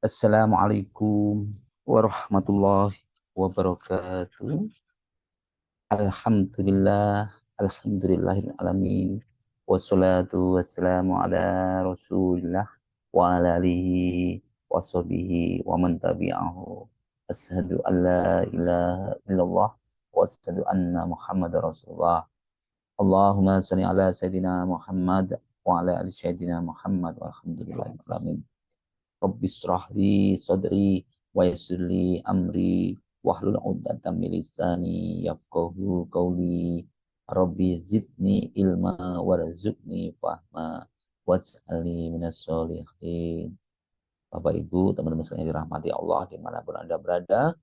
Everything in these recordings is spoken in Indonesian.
Assalamualaikum warahmatullahi wabarakatuh. Alhamdulillah, alhamdulillahil alamin. Wassalatu wassalamu ala Rasulillah wa ala alihi wa sahbihi wa man tabi'ahu. Asyhadu an la ilaha illallah wa asyhadu anna Muhammadar Rasulullah. Allahumma shalli ala sayidina Muhammad wa ala ali sayidina Muhammad walhamdulillahil alamin. Rabbi shrah li sadri wa yassir li amri wahlul 'uqdatam min lisani yafqahu qawli. Rabbi zidni ilma warzuqni fahma waj'alni minas sholihin. Bapak Ibu, teman-teman sekalian yang dirahmati Allah dimanapun Anda berada,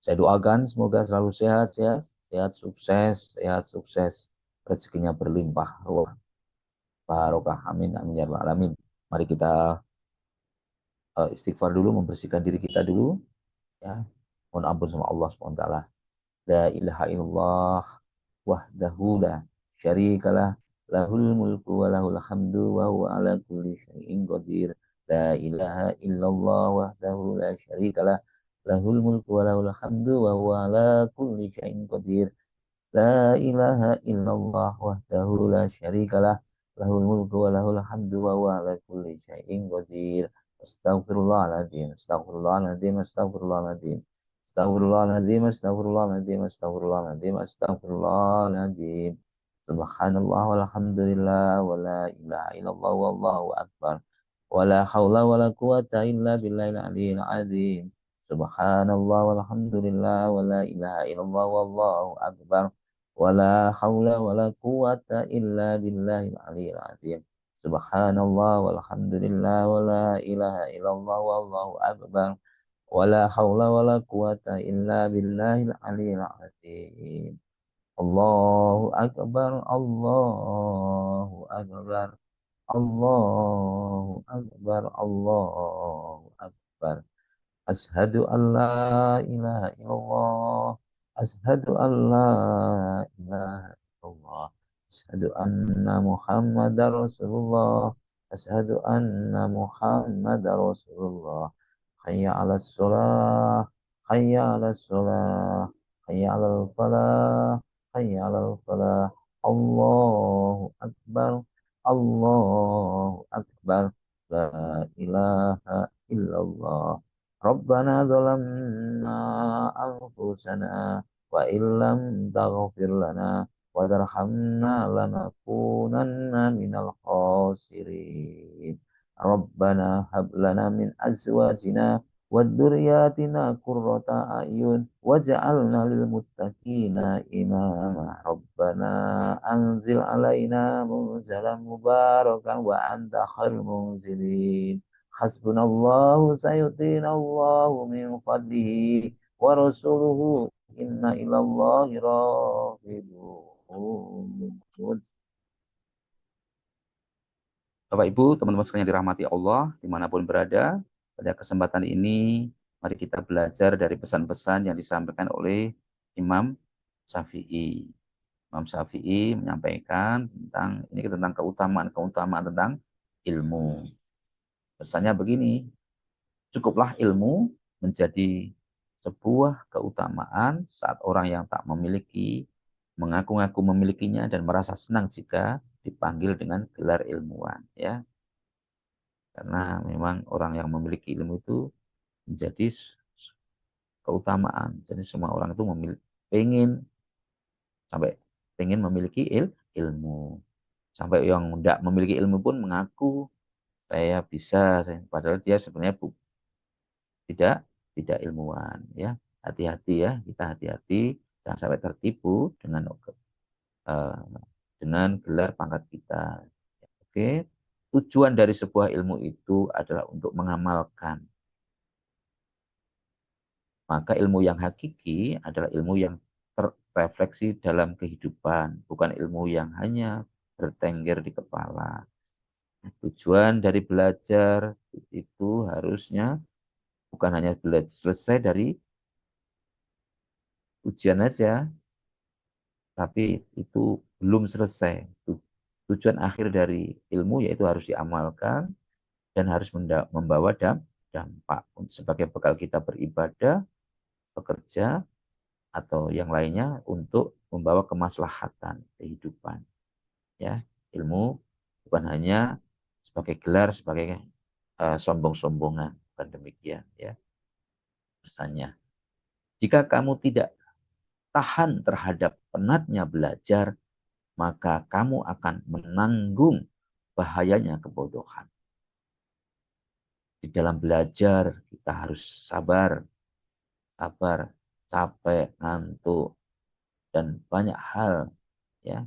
saya doakan semoga selalu sehat, sehat, sehat, sukses, rezekinya berlimpah ruah, barokah, amin, amin, ya rabbal alamin. Mari kita istighfar dulu, membersihkan diri kita dulu, ya. Mohon ampun sama Allah SWT. La ilaha illallah wahdahu la syarikalah, lahul mulku wa lahul hamdu wa huwa ala kulli syai'in qadir. La ilaha illallah wahdahu la syarikalah, lahul mulku wa lahul hamdu wa huwa ala kulli syai'in qadir. La ilaha illallah wahdahu la syarikalah, lahul mulku wa lahul hamdu wa huwa ala kulli syai'in qadir. Astagfirullahaladzim, astagfirullahaladzim, astagfirullahaladzim, astagfirullahaladzim, astagfirullahaladzim, astagfirullahaladzim, astagfirullahaladzim. Subhanallah walhamdulillah wa la ilaha illallah wallahu akbar. Wa la hawla wa la quwata illa billahil aliyyil azim. Subhanallah walhamdulillah wa la ilaha illallah wallahu akbar. Wa la hawla wa la quwata illa billahil aliyyil azim. Subhanallah walhamdulillah wa la ilaha illallah wallahu akbar. Wa la hawla wa la quwata illa billahil aliyyil azim. Allahu akbar, Allahu akbar, Allahu akbar, Allahu akbar. Ashadu an la ilaha illallah. Ashadu an la ilaha illallah. Ashadu anna Muhammadar Rasulullah. Ashadu anna Muhammadar Rasulullah. Hayya ala sholah. Hayya ala sholah. Hayya ala falah. Hayya ala falah. Allahu Akbar. Allahu Akbar. La ilaha illallah. Rabbana zalamna anfusana wa illam taghfir lana wa tarhamna lanakunanna minal khasirin. Rabbana hab lana min azwajina wa dzurriyyatina qurrata a'yun waj'alna lil muttaqina imama. Rabbana anzil alaina munzalan mubarakan wa anta khairul munzilin. Hasbunallahu sayutinallahu min fadlihi wa rasuluhu inna ilallahi raghibun. Bapak Ibu, teman-teman sekalian yang dirahmati Allah, dimanapun berada, pada kesempatan ini, mari kita belajar dari pesan-pesan yang disampaikan oleh Imam Syafi'i. Imam Syafi'i menyampaikan tentang keutamaan tentang ilmu. Pesannya begini, cukuplah ilmu menjadi sebuah keutamaan saat orang yang tak memiliki mengaku-ngaku memilikinya dan merasa senang jika dipanggil dengan gelar ilmuwan, ya. Karena memang orang yang memiliki ilmu itu menjadi keutamaan. Jadi semua orang itu pengen memiliki ilmu. Sampai yang tidak memiliki ilmu pun mengaku saya bisa, padahal dia sebenarnya tidak tidak ilmuwan, ya. Hati-hati ya, kita hati-hati jangan sampai tertipu uh, dengan gelar pangkat kita. Oke, tujuan dari sebuah ilmu itu adalah untuk mengamalkan. Maka ilmu yang hakiki adalah ilmu yang terrefleksi dalam kehidupan, bukan ilmu yang hanya bertengger di kepala. Tujuan dari belajar itu harusnya bukan hanya selesai dari ujian aja, tapi itu belum selesai. Tujuan akhir dari ilmu yaitu harus diamalkan dan harus membawa dampak sebagai bekal kita beribadah, bekerja, atau yang lainnya untuk membawa kemaslahatan kehidupan. Ya, ilmu bukan hanya sebagai gelar, sebagai sombong-sombongan, bukan demikian ya pesannya. Jika kamu tidak tahan terhadap penatnya belajar, maka kamu akan menanggung bahayanya kebodohan. Di dalam belajar kita harus sabar, capek, ngantuk, dan banyak hal ya.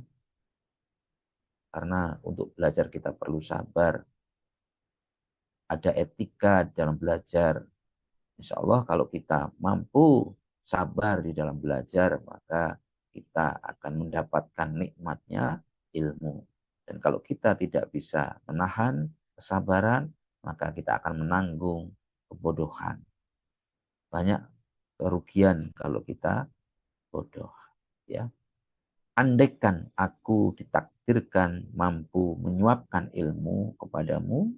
Karena untuk belajar kita perlu sabar, ada etika dalam belajar. Insya Allah kalau kita mampu sabar di dalam belajar, maka kita akan mendapatkan nikmatnya ilmu. Dan kalau kita tidak bisa menahan kesabaran, maka kita akan menanggung kebodohan. Banyak kerugian kalau kita bodoh. Ya. Andaikan aku ditakdirkan mampu menyuapkan ilmu kepadamu,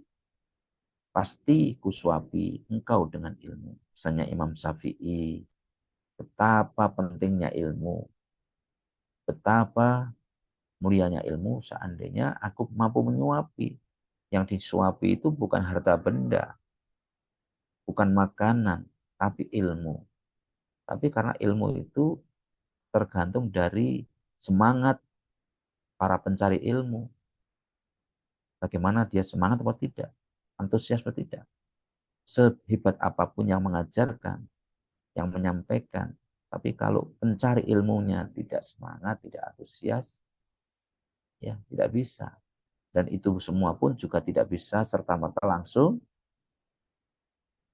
pasti kusuapi engkau dengan ilmu. Misalnya Imam Syafi'i, betapa pentingnya ilmu, betapa mulianya ilmu seandainya aku mampu menyuapi. Yang disuapi itu bukan harta benda, bukan makanan, tapi ilmu. Tapi karena ilmu itu tergantung dari semangat para pencari ilmu. Bagaimana dia semangat atau tidak, antusias atau tidak. Sehebat apapun yang mengajarkan, yang menyampaikan, tapi kalau pencari ilmunya tidak semangat, tidak antusias, ya tidak bisa. Dan itu semua pun juga tidak bisa serta-merta langsung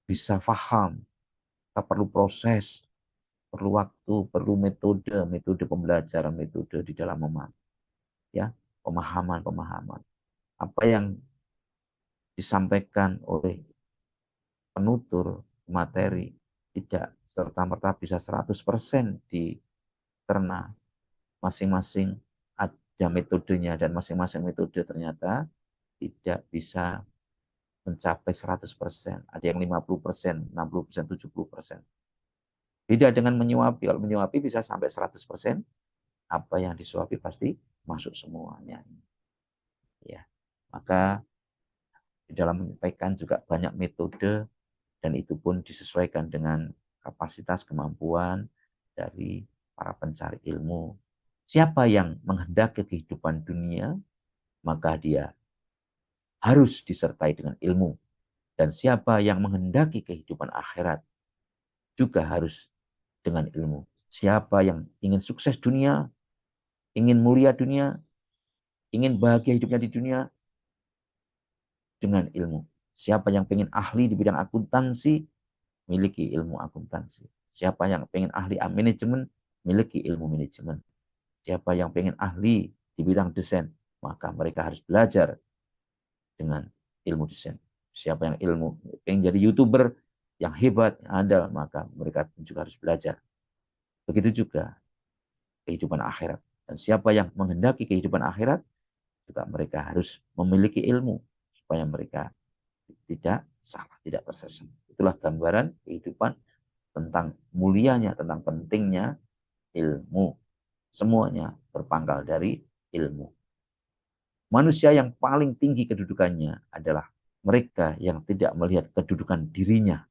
bisa paham. Kita perlu proses, perlu waktu, perlu metode pembelajaran, metode di dalam memahami, ya, pemahaman. Apa yang disampaikan oleh penutur materi tidak serta-merta bisa 100% dicerna. Masing-masing ada metodenya dan masing-masing metode ternyata tidak bisa mencapai 100%. Ada yang 50%, 60%, 70%. Tidak dengan menyuapi. Kalau menyuapi bisa sampai 100%, apa yang disuapi pasti masuk semuanya. Ya. Maka di dalam menyampaikan juga banyak metode dan itu pun disesuaikan dengan kapasitas kemampuan dari para pencari ilmu. Siapa yang menghendaki kehidupan dunia, maka dia harus disertai dengan ilmu. Dan siapa yang menghendaki kehidupan akhirat, juga harus dengan ilmu. Siapa yang ingin sukses dunia, ingin mulia dunia, ingin bahagia hidupnya di dunia, dengan ilmu. Siapa yang ingin ahli di bidang akuntansi, miliki ilmu akuntansi. Siapa yang ingin ahli manajemen, miliki ilmu manajemen. Siapa yang ingin ahli di bidang desain, maka mereka harus belajar dengan ilmu desain. Siapa yang ingin jadi YouTuber yang hebat, yang andal, maka mereka juga harus belajar. Begitu juga kehidupan akhirat. Dan siapa yang menghendaki kehidupan akhirat, juga mereka harus memiliki ilmu supaya mereka tidak salah, tidak tersesat. Itulah gambaran kehidupan tentang mulianya, tentang pentingnya ilmu. Semuanya berpangkal dari ilmu. Manusia yang paling tinggi kedudukannya adalah mereka yang tidak melihat kedudukan dirinya.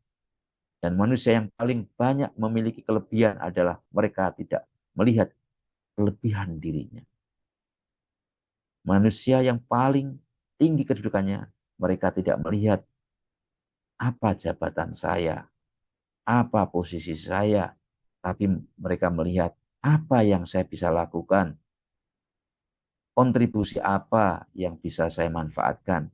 Dan manusia yang paling banyak memiliki kelebihan adalah mereka tidak melihat kelebihan dirinya. Manusia yang paling tinggi kedudukannya, mereka tidak melihat apa jabatan saya, apa posisi saya, tapi mereka melihat apa yang saya bisa lakukan, kontribusi apa yang bisa saya manfaatkan,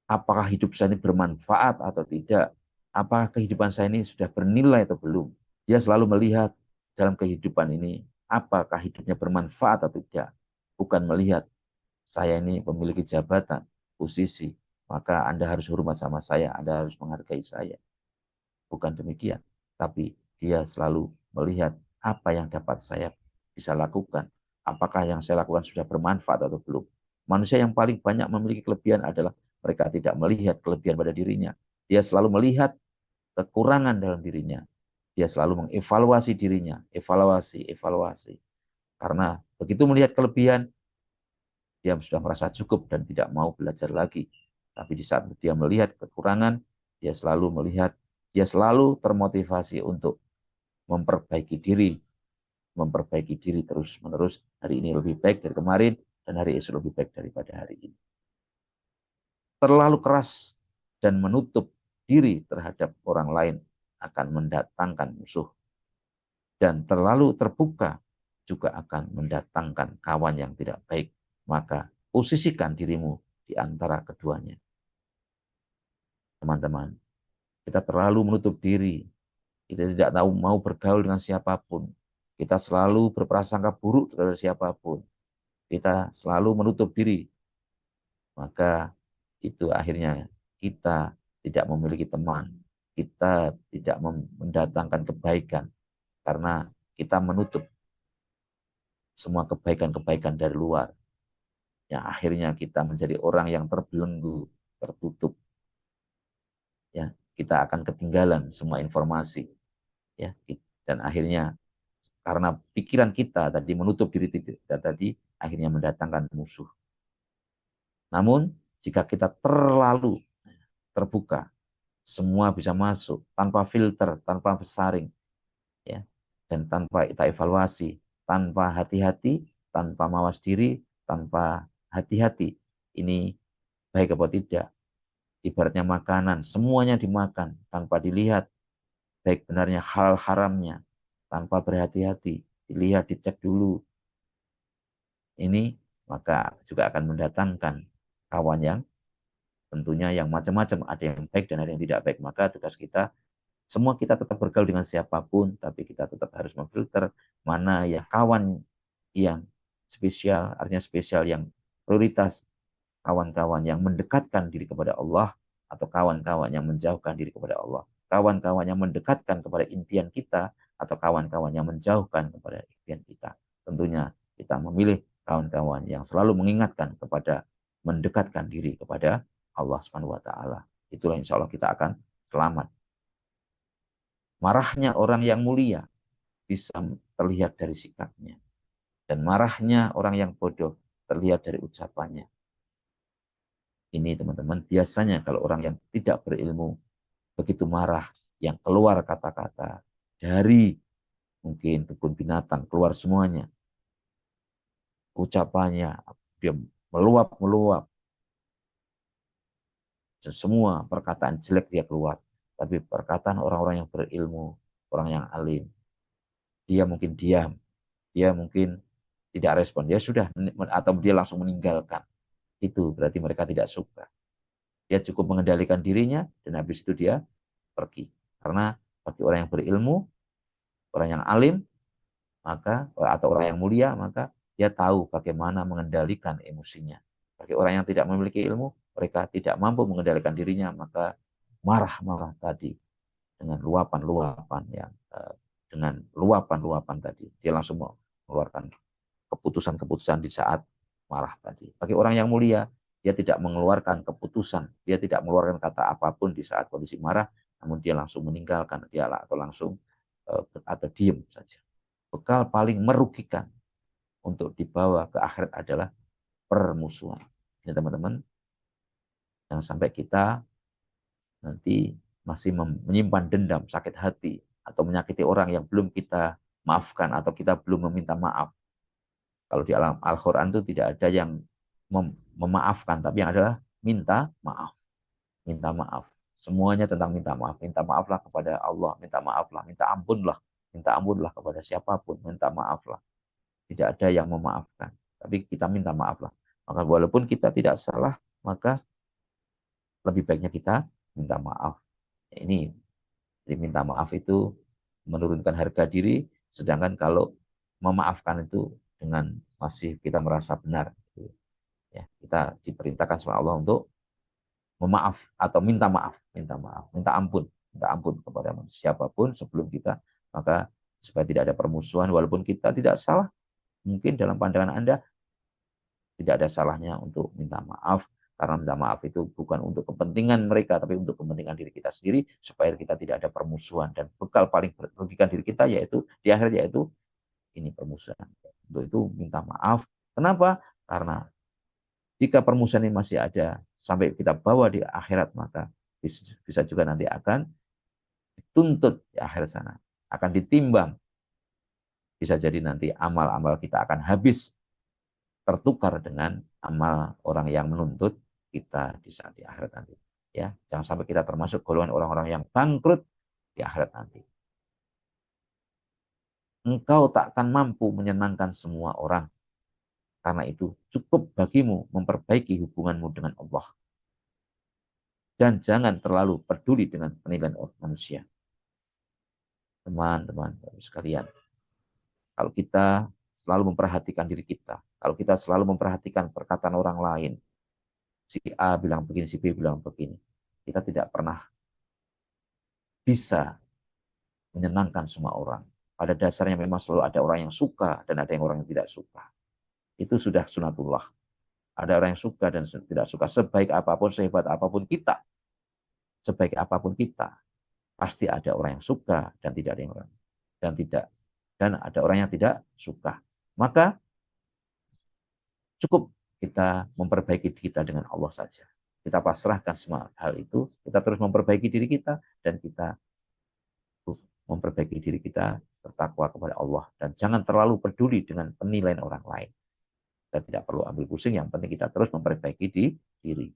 apakah hidup saya ini bermanfaat atau tidak, apakah kehidupan saya ini sudah bernilai atau belum. Dia selalu melihat dalam kehidupan ini, apakah hidupnya bermanfaat atau tidak. Bukan melihat, saya ini memiliki jabatan, posisi, maka Anda harus hormat sama saya, Anda harus menghargai saya. Bukan demikian. Tapi dia selalu melihat apa yang dapat saya bisa lakukan. Apakah yang saya lakukan sudah bermanfaat atau belum. Manusia yang paling banyak memiliki kelebihan adalah mereka tidak melihat kelebihan pada dirinya. Dia selalu melihat kekurangan dalam dirinya. Dia selalu mengevaluasi dirinya, evaluasi, evaluasi. Karena begitu melihat kelebihan, dia sudah merasa cukup dan tidak mau belajar lagi. Tapi di saat dia melihat kekurangan, dia selalu termotivasi untuk memperbaiki diri terus-menerus. Hari ini lebih baik dari kemarin, dan hari esok lebih baik daripada hari ini. Terlalu keras dan menutup diri terhadap orang lain akan mendatangkan musuh. Dan terlalu terbuka juga akan mendatangkan kawan yang tidak baik. Maka posisikan dirimu di antara keduanya. Teman-teman, kita terlalu menutup diri. Kita tidak tahu mau bergaul dengan siapapun. Kita selalu berprasangka buruk terhadap siapapun. Kita selalu menutup diri. Maka itu akhirnya kita tidak memiliki teman. Kita tidak mendatangkan kebaikan. Karena kita menutup semua kebaikan-kebaikan dari luar. Yang akhirnya kita menjadi orang yang terbelenggu, tertutup. Ya, kita akan ketinggalan semua informasi. Ya, dan akhirnya karena pikiran kita tadi menutup diri kita tadi, akhirnya mendatangkan musuh. Namun, jika kita terlalu terbuka, semua bisa masuk tanpa filter, tanpa pesaring, ya, dan tanpa kita evaluasi, tanpa hati-hati, tanpa mawas diri, tanpa hati-hati. Ini baik apa tidak? Ibaratnya makanan, semuanya dimakan tanpa dilihat baik benarnya halal haramnya, tanpa berhati-hati, dilihat, dicek dulu. Ini maka juga akan mendatangkan kawan yang tentunya yang macam-macam, ada yang baik dan ada yang tidak baik. Maka tugas kita, semua kita tetap bergaul dengan siapapun, tapi kita tetap harus memfilter mana ya kawan yang spesial, artinya spesial yang prioritas, kawan-kawan yang mendekatkan diri kepada Allah, atau kawan-kawan yang menjauhkan diri kepada Allah. Kawan-kawan yang mendekatkan kepada impian kita, atau kawan-kawan yang menjauhkan kepada impian kita. Tentunya kita memilih kawan-kawan yang selalu mengingatkan kepada mendekatkan diri kepada Allah Subhanahu wa taala. Itulah insya Allah kita akan selamat. Marahnya orang yang mulia bisa terlihat dari sikapnya. Dan marahnya orang yang bodoh terlihat dari ucapannya. Ini teman-teman, biasanya kalau orang yang tidak berilmu, begitu marah, yang keluar kata-kata dari mungkin kebun binatang, keluar semuanya. Ucapannya, dia meluap-meluap. Semua perkataan jelek dia keluar. Tapi perkataan orang-orang yang berilmu, orang yang alim, dia mungkin diam, dia mungkin tidak respon, dia sudah, atau dia langsung meninggalkan. Itu berarti mereka tidak suka. Dia cukup mengendalikan dirinya, dan habis itu dia pergi. Karena bagi orang yang berilmu, orang yang alim, maka atau orang yang mulia, maka dia tahu bagaimana mengendalikan emosinya. Bagi orang yang tidak memiliki ilmu, mereka tidak mampu mengendalikan dirinya, maka marah-marah tadi dengan luapan-luapan yang dengan luapan-luapan tadi, dia langsung mengeluarkan keputusan-keputusan di saat marah tadi. Bagi orang yang mulia, dia tidak mengeluarkan keputusan, dia tidak mengeluarkan kata apapun di saat kondisi marah, namun dia langsung meninggalkan, dia atau langsung atau diem saja. Bekal paling merugikan untuk dibawa ke akhirat adalah permusuhan. Ini teman-teman, jangan sampai kita nanti masih menyimpan dendam, sakit hati, atau menyakiti orang yang belum kita maafkan, atau kita belum meminta maaf. Kalau di alam Al-Quran itu tidak ada yang memaafkan, tapi yang adalah minta maaf. Minta maaf. Semuanya tentang minta maaf. Minta maaflah kepada Allah, minta maaflah, minta ampunlah kepada siapapun, minta maaflah. Tidak ada yang memaafkan, tapi kita minta maaflah. Maka walaupun kita tidak salah, maka lebih baiknya kita minta maaf. Ini minta maaf itu menurunkan harga diri, sedangkan kalau memaafkan itu dengan masih kita merasa benar. Ya, kita diperintahkan sama Allah untuk memaaf atau minta ampun kepada siapapun sebelum kita, maka supaya tidak ada permusuhan, walaupun kita tidak salah, mungkin dalam pandangan Anda tidak ada salahnya untuk minta maaf, Karena minta maaf itu bukan untuk kepentingan mereka, tapi untuk kepentingan diri kita sendiri, supaya kita tidak ada permusuhan. Dan bekal paling merugikan diri kita yaitu di akhirat, yaitu ini permusuhan. Untuk itu minta maaf. Kenapa? Karena jika permusuhan ini masih ada sampai kita bawa di akhirat, maka bisa juga nanti akan dituntut di akhirat sana. Akan ditimbang. Bisa jadi nanti amal-amal kita akan habis tertukar dengan amal orang yang menuntut kita di saat di akhirat nanti. Ya, jangan sampai kita termasuk golongan orang-orang yang bangkrut di akhirat nanti. Engkau takkan mampu menyenangkan semua orang. Karena itu cukup bagimu memperbaiki hubunganmu dengan Allah. Dan jangan terlalu peduli dengan penilaian manusia. Teman-teman sekalian, kalau kita selalu memperhatikan diri kita, kalau kita selalu memperhatikan perkataan orang lain, si A bilang begini, si B bilang begini, kita tidak pernah bisa menyenangkan semua orang. Pada dasarnya memang selalu ada orang yang suka dan ada yang orang yang tidak suka. Itu sudah sunatullah. Ada orang yang suka dan tidak suka. Sebaik apapun, sehebat apapun kita, sebaik apapun kita, pasti ada orang yang suka dan tidak ada yang orang dan ada orang yang tidak suka. Maka cukup kita memperbaiki diri kita dengan Allah saja. Kita pasrahkan semua hal itu, kita terus memperbaiki diri kita, dan kita memperbaiki diri kita, bertakwa kepada Allah, dan jangan terlalu peduli dengan penilaian orang lain. Kita tidak perlu ambil pusing, yang penting kita terus memperbaiki diri.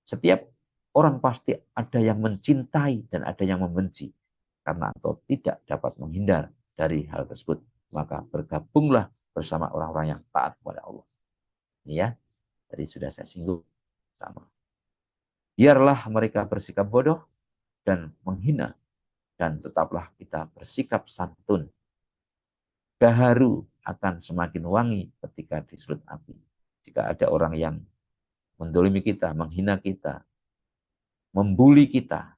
Setiap orang pasti ada yang mencintai dan ada yang membenci. Karena engkau tidak dapat menghindar dari hal tersebut, maka bergabunglah bersama orang-orang yang taat kepada Allah. Ini ya, tadi sudah saya singgung sama. Biarlah mereka bersikap bodoh dan menghina, dan tetaplah kita bersikap santun. Gaharu akan semakin wangi ketika disulut api. Jika ada orang yang mendolimi kita, menghina kita, membuli kita,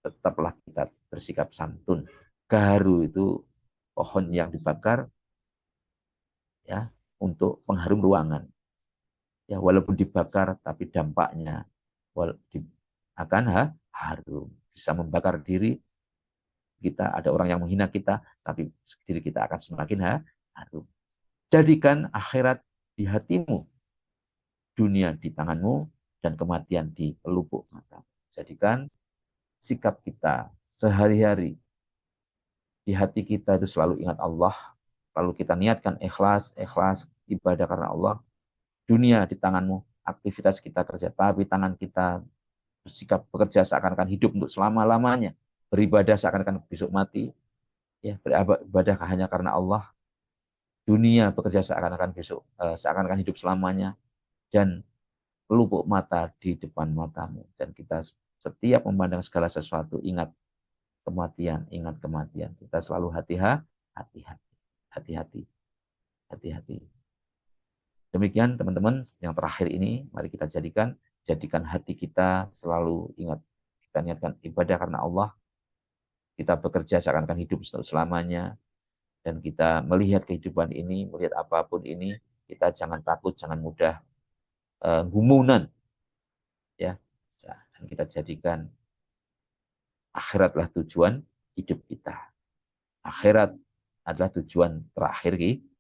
tetaplah kita bersikap santun. Gaharu itu pohon yang dibakar ya untuk pengharum ruangan. Ya, walaupun dibakar tapi dampaknya akan harum, bisa membakar diri kita. Ada orang yang menghina kita, tapi diri kita akan semakin harum. Jadikan akhirat di hatimu, dunia di tanganmu, dan kematian di pelupuk mata. Jadikan sikap kita sehari-hari di hati kita itu selalu ingat Allah, lalu kita niatkan ikhlas ibadah karena Allah. Dunia di tanganmu, aktivitas kita kerja, tapi tangan kita bersikap bekerja seakan-akan hidup untuk selama-lamanya, beribadah seakan-akan besok mati, ya, beribadah hanya karena Allah. Dunia bekerja seakan-akan seakan-akan hidup selamanya, dan pelupuk mata di depan matamu. Dan kita setiap memandang segala sesuatu ingat kematian, ingat kematian. Kita selalu hati-hati. Demikian teman-teman, yang terakhir ini mari kita jadikan hati kita selalu ingat. Kita niatkan ibadah karena Allah. Kita bekerja seakan-akan hidup selamanya, dan kita melihat kehidupan ini, melihat apapun ini, kita jangan takut, jangan mudah gumunan, ya. Dan kita jadikan akhiratlah tujuan hidup kita. Akhirat adalah tujuan terakhir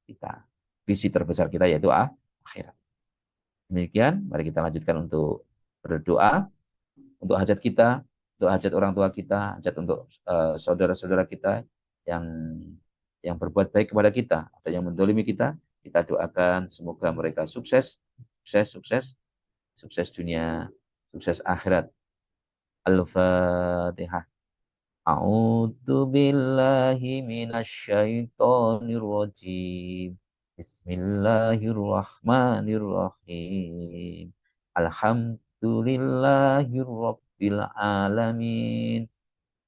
kita. Visi terbesar kita yaitu akhirat. Demikian, mari kita lanjutkan untuk berdoa untuk hajat kita, untuk hajat orang tua kita, hajat untuk saudara-saudara kita yang berbuat baik kepada kita atau yang mendolimi kita. Kita doakan semoga mereka sukses dunia, sukses akhirat. Al-Fatihah. A'udzu billahi minasyaitonir rajim. Bismillahirrahmanirrahim. Alhamdulillahirabbil alamin.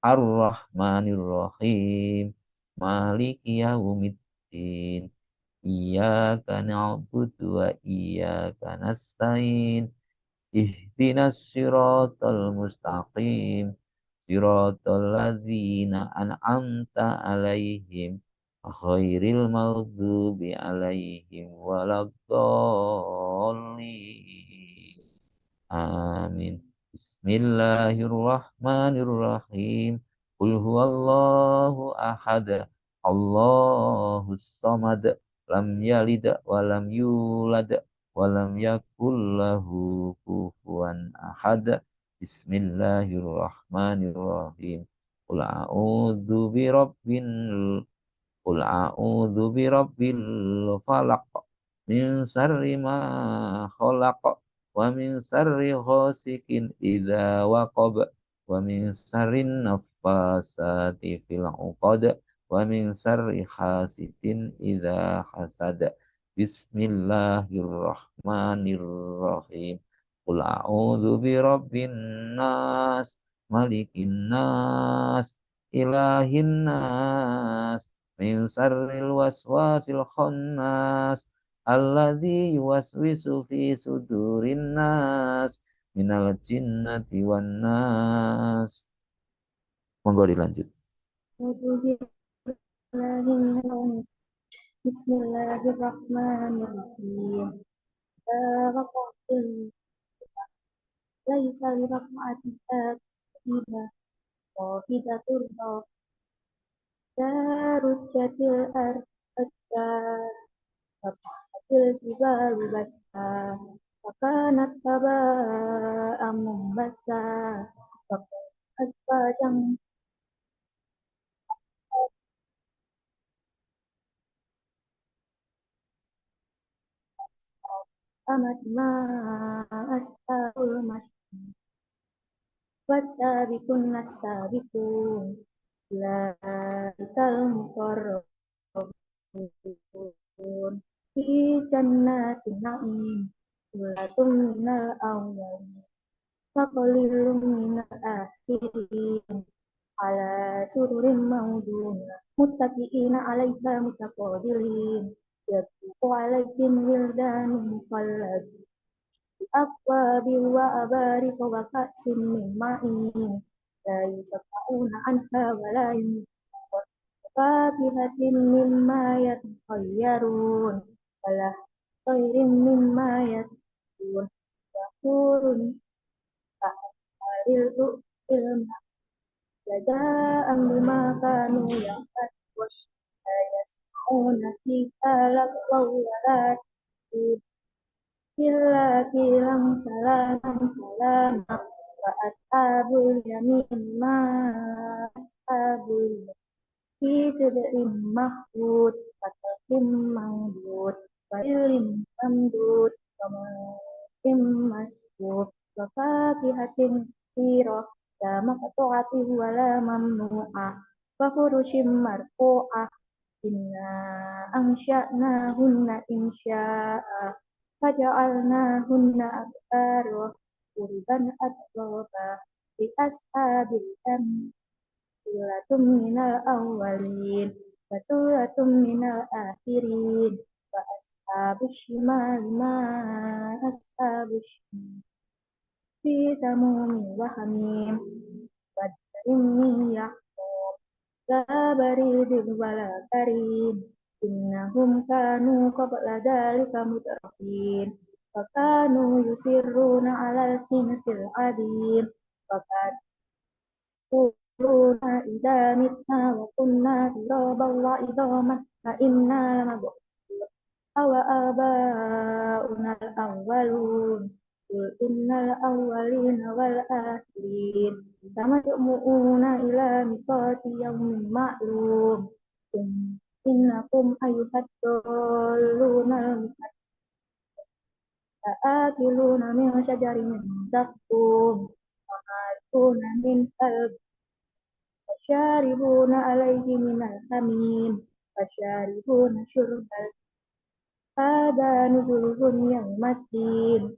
Ar-Rahmanir-Rahim. Maliki yaumiddin. Iyyaka na'budu wa iyyaka nasta'in. Ihdinas siratal mustaqim. Siratal ladzina an'amta 'alaihim ghairil maghdubi 'alaihim waladdallin. Amin. Bismillahirrahmanirrahim. Qul huwallahu ahad. Allahus samad. Lam yalid wa lam yulad wa lam yakul lahu kufuwan ahad. Bismillahirrahmanirrahim. Qul a'udzu birabbin Qul a'udzu birabbil falaq min syarri ma khalaq wa min syarri ghasikin idza waqab wa min syarri naffasati fil 'uqad wa min syarri hasidin idza hasad. Bismillahirrahmanirrahim. Qul a'udzu birabbin nas, malikin nas, ilahin nas, min sarril waswasil khannas alladzi yuwaswisu fi sudurin nas minal jinnati wan nas. Monggo dilanjut. Bismillahirrahmanirrahim. Waqafil laisa lirahmatika ida qafidatur darujjatil arqa qafatil jibalu basa wakanat taba'am basa asbajang amat ma ashabul wasabiqun nasabiqun ulaikal muqarrabun fi jannatin na'im ulatum minal awwalin wa qalilum minal akhirin ala sururin mawduna muttaqiina 'alaiha mutaqabilin yatufu 'alaihim wildanun mukhalladun بأكواب وأبارك وكأس من معين لا يصدعون عنها ولا ينزفون وفاكهة مما يتخيرون ولحم طير مما يشتهون وحور كأمثال اللؤلؤ جزاء بما كانوا يعملون لا يسمعون فيها لغوا ولا تأثيما إلا قيلا سلاما وأصحاب اليمين ما أصحاب اليمين في سدر مخضود وطلح منضود وظل ممدود وماء مسكوب وفاكهة كثيرة لا مقطوعة ولا ممنوعة وفرش مرفوعة إنا أنشأناهن إنشاء فجعلناهن أبكارا عربا أترابا لأصحاب اليمين ثلة من الأولين وثلة من الآخرين وأصحاب الشمال ما أصحاب الشمال في سموم وحميم وجر من يحموم لا بريد ولا كريم إنهم كانوا قبل ذلك مترفين وكانوا يصرون على الحنث العظيم وكانوا يقولون إذا متنا وكنا ترابا وعظاما فإنا لمبعوثون أو آباؤنا الأولون قل إن الأولين والآخرين لمجموعون إلى ميقات يوم معلوم إنكم أيها الضالون لآكلون من شجر من زقوم ومالئون من قلب فشاربون عليه من الحميم فشاربون شرب هذا نزلهم يوم الدين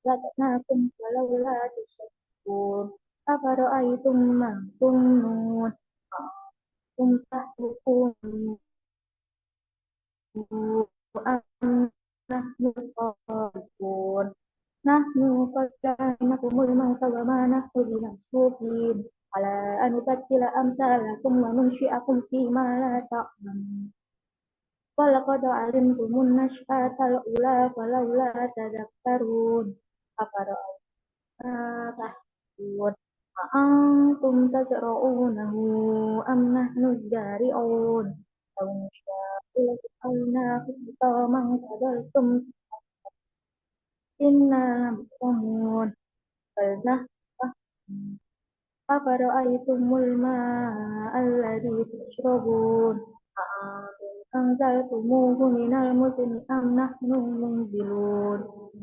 خلقناكم فلولا تشكرون أفرأيتم ما تمنون أنتم تخلقون أم نحن الخالقون نحن قدرناكم الموت وما نحن بمسبوقين على أن نبدل أمثالكم وننشئكم فيما لا تعلمون ولقد علمتم النشأة الأولى فلولا تذكرون أفرأيت تحسون أأنتم تزرعونه أم نحن الزارعون لو نشاء لجعلناه حطاما فظلتم إنا لمغرمون بل نحن محرومون أفرأيتم الماء الذي تشربون أأنتم أنزلتموه من المزن أم نحن المنزلون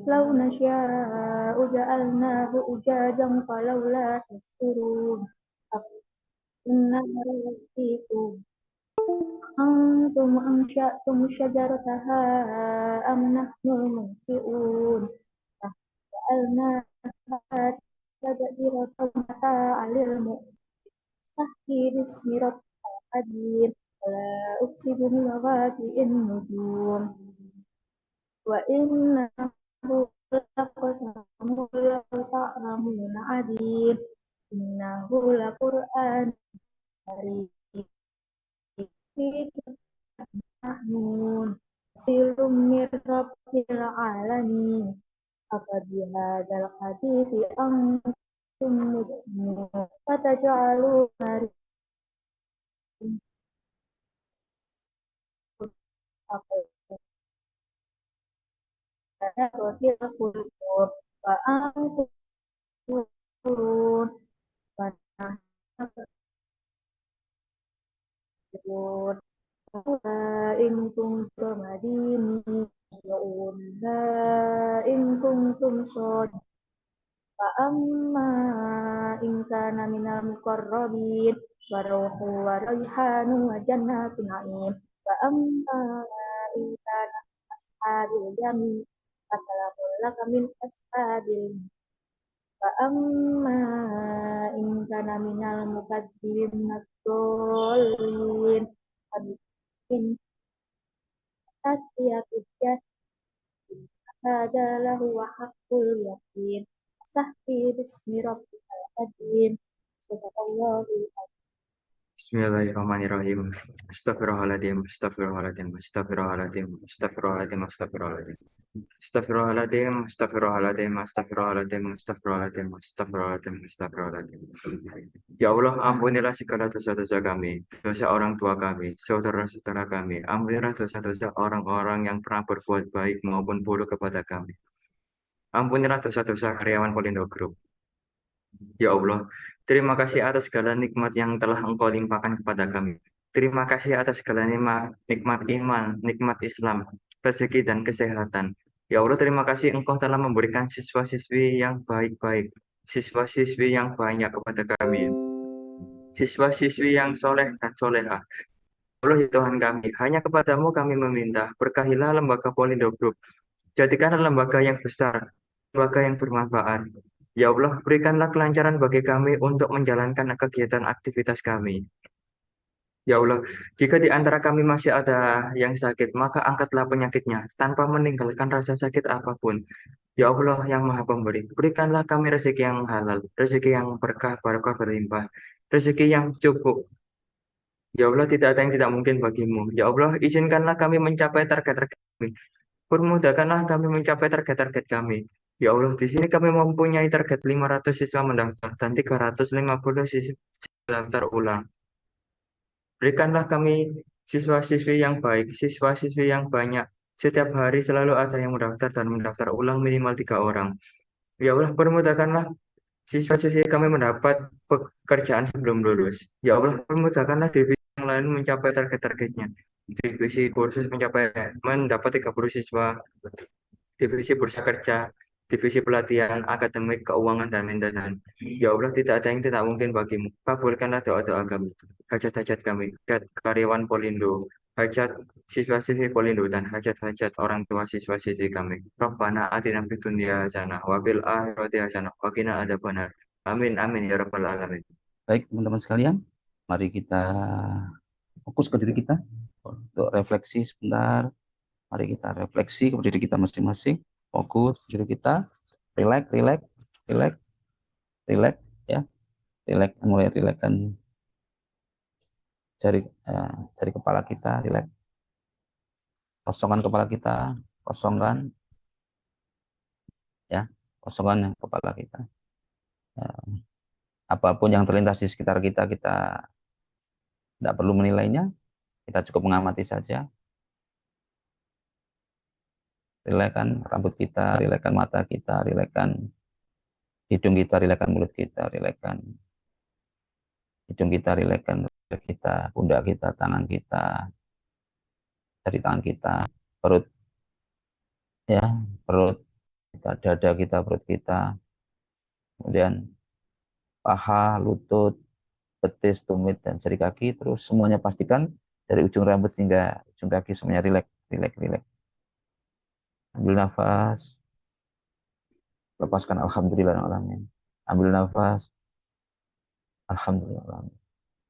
لو نشاء جعلناه أجاجا فلولا تشكرون النار يأتيكم أنتم أنشأتم شجرتها أم نحن المنشئون جعلناها تذكرة متاعا للمؤمنين باسم ربك القدير ولا أقسم بمواقع النجوم وإنه لقسم لو تعلمون عظيم إنه لقرآن كريم في كتاب محمود تنزيل من رب العالمين أفبهذا الحديث أنتم مدهنون فتجعلون رزقا في القلوب وأنتم تنظرون ونحن نقول إن كنتم مدينين إن كنتم صادقين فأما إن كان من المقربين فروح وريحان وجنات نعيم فأما إن كان من أصحاب اليمين فسلام لك من أصحاب اليمين فأما إن كان من المكذبين الضالين فمن تسلية الجحيم هذا لهو حق اليقين فسبح باسم ربك القديم صدق الله العظيم. Bismillahirrahmanirrahim. Astagfirullahaladzim, astagfirullahaladzim, astagfirullahaladzim, astagfirullahaladzim, astagfirullahaladzim. Astagfirullahaladzim, astagfirullahaladzim, astagfirullahaladzim, astagfirullahaladzim, astagfirullahaladzim, astagfirullahaladzim. Ya Allah, ampunilah segala dosa-dosa kami, dosa orang tua kami, saudara-saudara kami. Ampunilah dosa-dosa orang-orang yang pernah berbuat baik maupun buruk kepada kami. Ampunilah dosa-dosa karyawan Polindo Group. Ya Allah, terima kasih atas segala nikmat yang telah Engkau limpahkan kepada kami. Terima kasih atas segala nikmat iman, nikmat Islam, rezeki dan kesehatan. Ya Allah, terima kasih Engkau telah memberikan siswa-siswi yang baik-baik, siswa-siswi yang banyak kepada kami, siswa-siswi yang soleh dan solehah. Ya Allah, ya Tuhan kami, hanya kepadamu kami meminta, berkahilah lembaga Polindo Group. Jadikanlah lembaga yang besar, lembaga yang bermanfaat. Ya Allah, berikanlah kelancaran bagi kami untuk menjalankan kegiatan aktivitas kami. Ya Allah, jika di antara kami masih ada yang sakit, maka angkatlah penyakitnya tanpa meninggalkan rasa sakit apapun. Ya Allah yang Maha Pemberi, berikanlah kami rezeki yang halal, rezeki yang berkah, barokah berlimpah, rezeki yang cukup. Ya Allah, tidak ada yang tidak mungkin bagimu. Ya Allah, izinkanlah kami mencapai target-target kami. Permudahkanlah kami mencapai target-target kami. Ya Allah, di sini kami mempunyai target 500 siswa mendaftar dan 350 siswa mendaftar ulang. Berikanlah kami siswa-siswi yang baik, siswa-siswi yang banyak. Setiap hari selalu ada yang mendaftar dan mendaftar ulang minimal 3 orang. Ya Allah, permudahkanlah siswa-siswi kami mendapat pekerjaan sebelum lulus. Ya Allah, permudahkanlah divisi yang lain mencapai target-targetnya. Divisi kursus mendapat 30 siswa, divisi bursa kerja, divisi pelatihan, akademik, keuangan, dan maintenance. Ya Allah, tidak ada yang tidak mungkin bagimu. Kabulkanlah doa-doa kami, hajat-hajat kami, hajat karyawan Polindo, hajat siswa-siswi Polindo, dan hajat-hajat orang tua siswa-siswi kami. Rabbana atina fid dunya hasanah wa fil akhirati hasanah wa qina adzabannar. Amin amin ya rabbal alamin. Baik, teman-teman sekalian, mari kita fokus ke diri kita untuk refleksi sebentar. Mari kita refleksi ke diri kita masing-masing, fokus ke diri kita, relax, relax, relax, relax, ya, relax, mulai relaxkan jari kepala kita, relax, kosongkan kepala kita, kosongkan, ya, kosongkan kepala kita. Ya, apapun yang terlintas di sekitar kita, kita tidak perlu menilainya, kita cukup mengamati saja. Rilekkan rambut kita, rilekkan mata kita, rilekkan hidung kita, rilekkan mulut kita, rilekkan hidung kita, rilekkan kita, pundak kita, tangan kita, jari tangan kita, perut ya, perut kita, dada kita, perut kita, kemudian paha, lutut, betis, tumit, dan jari kaki. Terus semuanya pastikan dari ujung rambut hingga ujung kaki semuanya rileks, rileks, rileks. Ambil nafas, lepaskan alhamdulillah alamin. Ambil nafas, alhamdulillah alamin.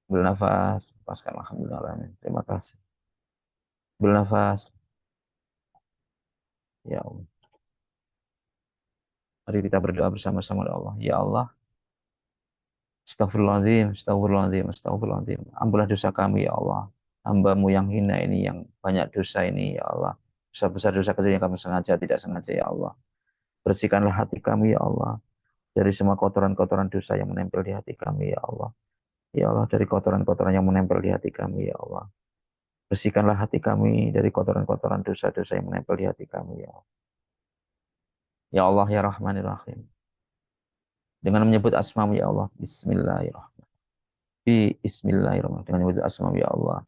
Ambil nafas, lepaskan alhamdulillah alamin. Terima kasih. Ambil nafas, ya Allah. Mari kita berdoa bersama-sama ya Allah. Ya Allah, astagfirullahaladzim, astagfirullahaladzim, astagfirullahaladzim. Ampunlah dosa kami ya Allah. Hamba-Mu yang hina ini, yang banyak dosa ini ya Allah. Besar-besar dosa kecil yang kami sengaja, tidak sengaja ya Allah. Bersihkanlah hati kami ya Allah. Dari semua kotoran-kotoran dosa yang menempel di hati kami ya Allah. Ya Allah, dari kotoran-kotoran yang menempel di hati kami ya Allah. Bersihkanlah hati kami dari kotoran-kotoran dosa-dosa yang menempel di hati kami ya Allah. Ya Allah ya Rahman ya Rahim. Dengan menyebut asma-Mu ya Allah. Bismillahirrahmanirrahim. Bismillahirrahmanirrahim. Dengan menyebut asma-Mu ya Allah.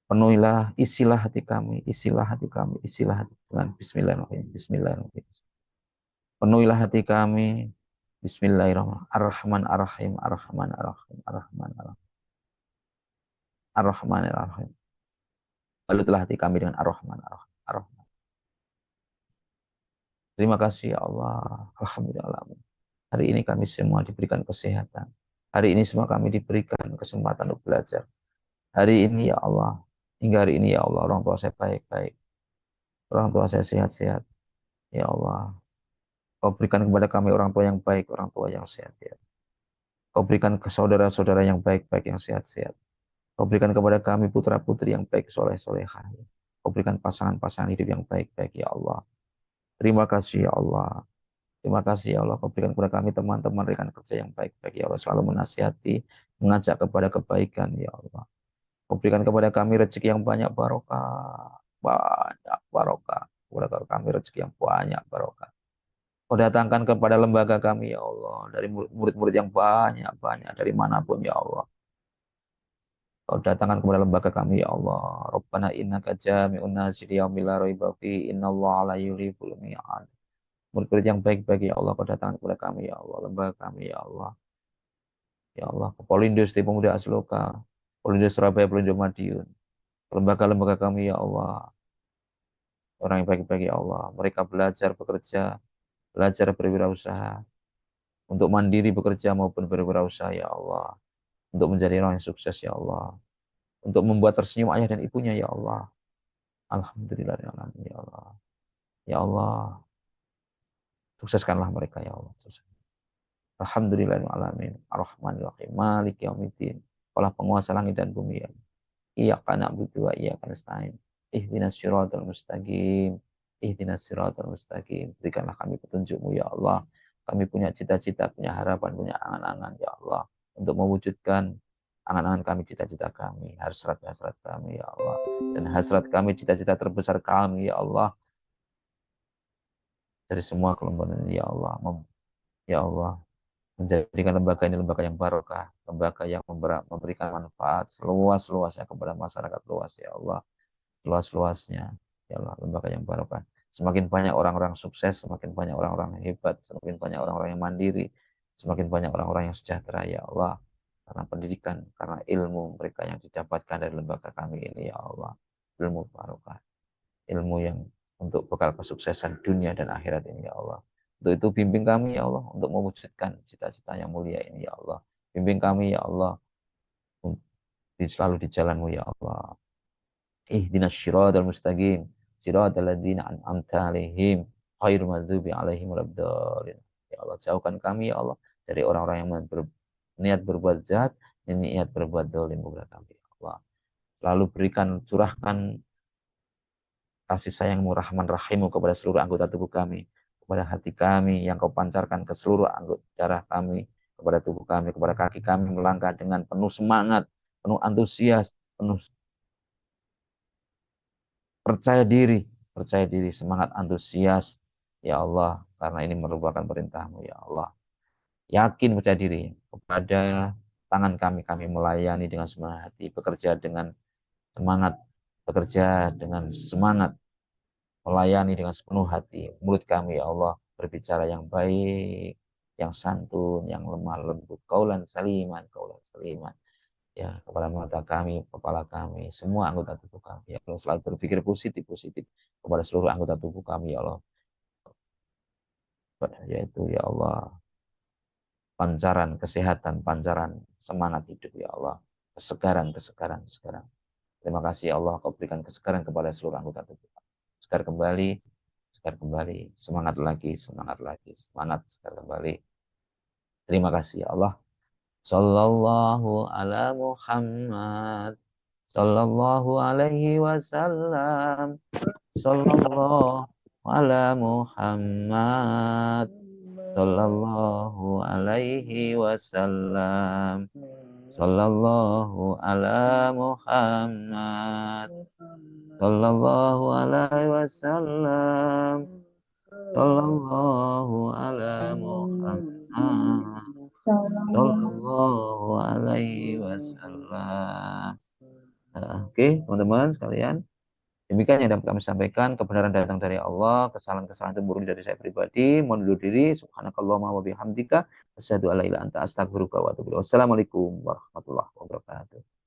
Penuhilah, isilah hati kami, isilah hati kami, isilah hati dengan Bismillahirrahmanirrahim. Bismillahirrahmanirrahim. Penuhilah hati kami. Bismillahirrahmanirrahim. Ar-Rahman Ar-Rahim. Ar-Rahman Ar-Rahim. Ar-Rahman Ar-Rahim. Ar-Rahman Ar-Rahim. Balutlah hati kami dengan Ar-Rahman Ar-Rahim. Ar-Rahman. Terima kasih ya Allah. Alhamdulillah. Hari ini kami semua diberikan kesehatan. Hari ini semua kami diberikan kesempatan untuk belajar. Hari ini ya Allah, hingga hari ini ya Allah, orang tua saya baik-baik. Orang tua saya sehat-sehat. Ya Allah, Kau berikan kepada kami orang tua yang baik, orang tua yang sehat. Ya. Kau berikan ke saudara-saudara yang baik-baik, yang sehat-sehat. Kau berikan kepada kami putra-putri yang baik, soleh-solehah. Ya. Kau berikan pasangan-pasangan hidup yang baik-baik, ya Allah. Terima kasih, ya Allah. Terima kasih, ya Allah. Kau berikan kepada kami teman-teman rekan kerja yang baik-baik, ya Allah. Selalu menasihati, mengajak kepada kebaikan, ya Allah. Kau berikan kepada kami rezeki yang banyak barokah. Banyak barokah. Kepada kami rezeki yang banyak barokah. Kau datangkan kepada lembaga kami, ya Allah. Dari murid-murid yang banyak-banyak. Dari manapun, ya Allah. Kau datangkan kepada lembaga kami, ya Allah. Rabbana innaka jami'un nasi liyaumil la raiba fihi innallaha la yulihul mi'ad. Murid-murid yang baik-baik, ya Allah. Kau datangkan kepada kami, ya Allah. Lembaga kami, ya Allah. Ya Allah. Polindo Setiap Pemuda Asloka. Polindo Surabaya, Polindo Madiun. Lembaga-lembaga kami, ya Allah. Orang yang baik-baik, ya Allah. Mereka belajar, bekerja, belajar berwirausaha. Untuk mandiri bekerja maupun berwirausaha, ya Allah. Untuk menjadi orang yang sukses, ya Allah. Untuk membuat tersenyum ayah dan ibunya, ya Allah. Alhamdulillah, ya Allah. Ya Allah. Sukseskanlah mereka, ya Allah. Alhamdulillah, ya alamin. Ar-Rahmanir-Rahim. Malik yaumiddin. Kaulah penguasa langit dan bumi, ya Allah. Iyyaka na'budu wa iyyaka nasta'in. Ihdinas siratal mustaqim. Ihdinas siratal mustaqim. Berikanlah kami petunjuk-Mu ya Allah. Kami punya cita-cita, punya harapan, punya angan-angan ya Allah untuk mewujudkan angan-angan kami, cita-cita kami, hasrat-hasrat kami ya Allah. Dan hasrat kami, cita-cita terbesar kami ya Allah dari semua kelompokan ini ya Allah. Ya Allah, menjadikan lembaga ini lembaga yang barokah, lembaga yang memberikan manfaat seluas-luasnya kepada masyarakat luas ya Allah. Luas-luasnya ya Allah, lembaga yang barokah. Semakin banyak orang-orang sukses, semakin banyak orang-orang yang hebat, semakin banyak orang-orang yang mandiri, semakin banyak orang-orang yang sejahtera ya Allah, karena pendidikan, karena ilmu mereka yang didapatkan dari lembaga kami ini ya Allah. Ilmu barokah, ilmu yang untuk bekal kesuksesan dunia dan akhirat ini ya Allah. Untuk itu bimbing kami ya Allah untuk mewujudkan cita-cita yang mulia ini ya Allah. Bimbing kami ya Allah selalu di jalan-Mu ya Allah. Ihdinas syiratal mustaqim, syiratal ladzina an'amta 'alaihim, ghairil maghdubi 'alaihim waladdallin. Ya Allah, jauhkan kami ya Allah dari orang-orang yang berniat berbuat jahat dan niat berbuat zalim kepada kami ya Allah. Lalu berikan, curahkan kasih sayang-Mu, rahman rahim-Mu kepada seluruh anggota tubuh kami, kepada hati kami, yang kau pancarkan ke seluruh anggota darah kami, kepada tubuh kami, kepada kaki kami, melangkah dengan penuh semangat, penuh antusias, penuh percaya diri, semangat antusias, ya Allah, karena ini merupakan perintahmu, ya Allah. Yakin percaya diri kepada tangan kami melayani dengan semangat hati, bekerja dengan semangat, bekerja dengan semangat, melayani dengan sepenuh hati. Mulut kami, ya Allah, berbicara yang baik, yang santun, yang lemah lembut, kaulan saliman, ya, kepada mata kami, kepala kami, semua anggota tubuh kami, ya Allah, selalu berpikir positif kepada seluruh anggota tubuh kami, ya Allah, yaitu ya Allah, pancaran kesehatan, pancaran semangat hidup, ya Allah, kesegaran. Terima kasih ya Allah, kau berikan kesegaran kepada seluruh anggota tubuh kami. Segar kembali, semangat lagi, semangat, segar kembali. Terima kasih ya Allah. Sallallahu ala Muhammad. Sallallahu alaihi wasallam. Sallallahu ala Muhammad. Sallallahu alaihi wasallam. Sallallahu ala Muhammad. Sallallahu alaihi wasallam. Sallallahu ala Muhammad. Sallallahu alaihi wasallam. Oke, teman-teman sekalian. Demikian yang dapat kami sampaikan. Kebenaran datang dari Allah. Kesalahan-kesalahan itu murni dari saya pribadi. Mohon undur diri. Subhanakallahumma wa bihamdika. Asyhadu alla ilaha illa anta astaghfiruka wa atubu ilaik. Wassalamualaikum warahmatullahi wabarakatuh.